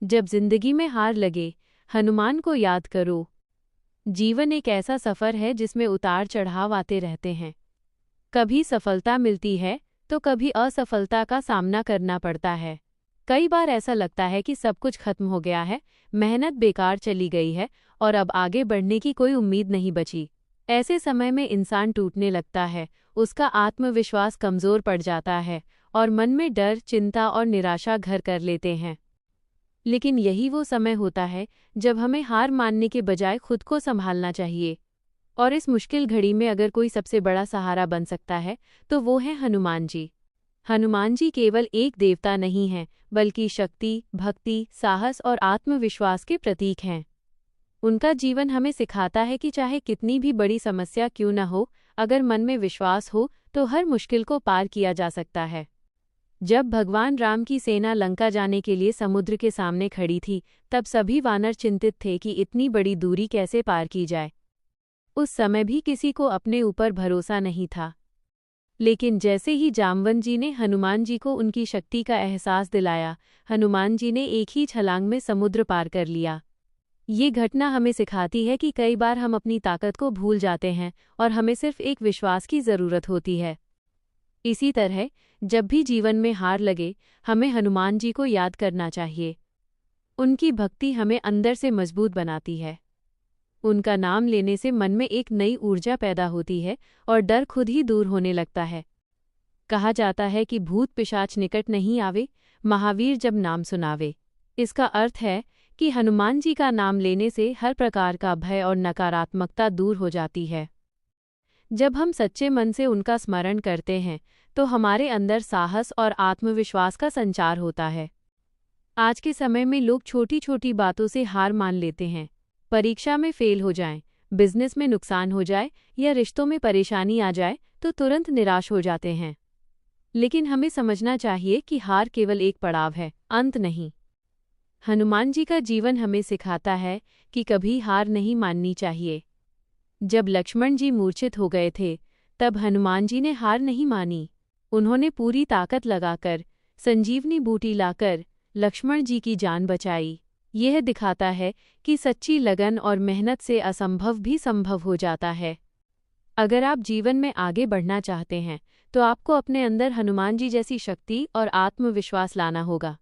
जब जिंदगी में हार लगे, हनुमान को याद करो। जीवन एक ऐसा सफर है जिसमें उतार चढ़ाव आते रहते हैं। कभी सफलता मिलती है तो कभी असफलता का सामना करना पड़ता है। कई बार ऐसा लगता है कि सब कुछ खत्म हो गया है, मेहनत बेकार चली गई है और अब आगे बढ़ने की कोई उम्मीद नहीं बची। ऐसे समय में इंसान टूटने लगता है, उसका आत्मविश्वास कमजोर पड़ जाता है और मन में डर, चिंता और निराशा घर कर लेते हैं। लेकिन यही वो समय होता है जब हमें हार मानने के बजाय खुद को संभालना चाहिए। और इस मुश्किल घड़ी में अगर कोई सबसे बड़ा सहारा बन सकता है तो वो है हनुमान जी। हनुमान जी केवल एक देवता नहीं हैं, बल्कि शक्ति, भक्ति, साहस और आत्मविश्वास के प्रतीक हैं। उनका जीवन हमें सिखाता है कि चाहे कितनी भी बड़ी समस्या क्यों न हो, अगर मन में विश्वास हो तो हर मुश्किल को पार किया जा सकता है। जब भगवान राम की सेना लंका जाने के लिए समुद्र के सामने खड़ी थी, तब सभी वानर चिंतित थे कि इतनी बड़ी दूरी कैसे पार की जाए। उस समय भी किसी को अपने ऊपर भरोसा नहीं था। लेकिन जैसे ही जामवंत जी ने हनुमान जी को उनकी शक्ति का एहसास दिलाया, हनुमान जी ने एक ही छलांग में समुद्र पार कर लिया। ये घटना हमें सिखाती है कि कई बार हम अपनी ताकत को भूल जाते हैं और हमें सिर्फ एक विश्वास की ज़रूरत होती है। इसी तरह जब भी जीवन में हार लगे, हमें हनुमान जी को याद करना चाहिए। उनकी भक्ति हमें अंदर से मजबूत बनाती है। उनका नाम लेने से मन में एक नई ऊर्जा पैदा होती है और डर खुद ही दूर होने लगता है। कहा जाता है कि भूत पिशाच निकट नहीं आवे, महावीर जब नाम सुनावे। इसका अर्थ है कि हनुमान जी का नाम लेने से हर प्रकार का भय और नकारात्मकता दूर हो जाती है। जब हम सच्चे मन से उनका स्मरण करते हैं तो हमारे अंदर साहस और आत्मविश्वास का संचार होता है। आज के समय में लोग छोटी छोटी बातों से हार मान लेते हैं। परीक्षा में फेल हो जाएं, बिजनेस में नुकसान हो जाए या रिश्तों में परेशानी आ जाए तो तुरंत निराश हो जाते हैं। लेकिन हमें समझना चाहिए कि हार केवल एक पड़ाव है, अंत नहीं। हनुमान जी का जीवन हमें सिखाता है कि कभी हार नहीं माननी चाहिए। जब लक्ष्मण जी मूर्छित हो गए थे, तब हनुमान जी ने हार नहीं मानी। उन्होंने पूरी ताकत लगाकर, संजीवनी बूटी लाकर लक्ष्मण जी की जान बचाई। यह दिखाता है कि सच्ची लगन और मेहनत से असंभव भी संभव हो जाता है। अगर आप जीवन में आगे बढ़ना चाहते हैं तो आपको अपने अंदर हनुमान जी जैसी शक्ति और आत्मविश्वास लाना होगा।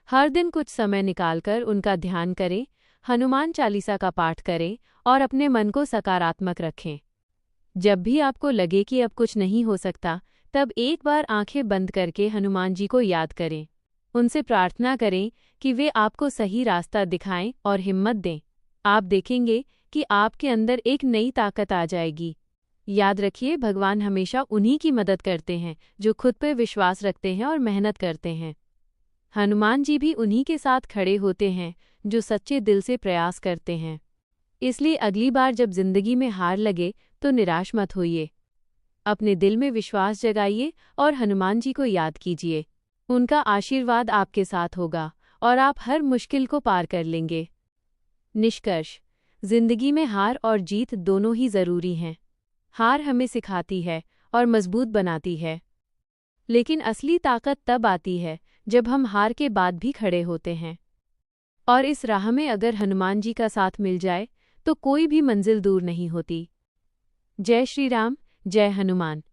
हर दिन कुछ समय निकालकर उनका ध्यान करें, हनुमान चालीसा का पाठ करें और अपने मन को सकारात्मक रखें। जब भी आपको लगे कि अब कुछ नहीं हो सकता, तब एक बार आंखें बंद करके हनुमान जी को याद करें। उनसे प्रार्थना करें कि वे आपको सही रास्ता दिखाएं और हिम्मत दें। आप देखेंगे कि आपके अंदर एक नई ताकत आ जाएगी। याद रखिए, भगवान हमेशा उन्हीं की मदद करते हैं जो खुद पर विश्वास रखते हैं और मेहनत करते हैं। हनुमान जी भी उन्हीं के साथ खड़े होते हैं जो सच्चे दिल से प्रयास करते हैं। इसलिए अगली बार जब जिंदगी में हार लगे तो निराश मत होइए। अपने दिल में विश्वास जगाइए और हनुमान जी को याद कीजिए। उनका आशीर्वाद आपके साथ होगा और आप हर मुश्किल को पार कर लेंगे। निष्कर्ष: जिंदगी में हार और जीत दोनों ही जरूरी हैं। हार हमें सिखाती है और मजबूत बनाती है, लेकिन असली ताकत तब आती है जब हम हार के बाद भी खड़े होते हैं। और इस राह में अगर हनुमान जी का साथ मिल जाए तो कोई भी मंजिल दूर नहीं होती। जय श्री राम, जय हनुमान।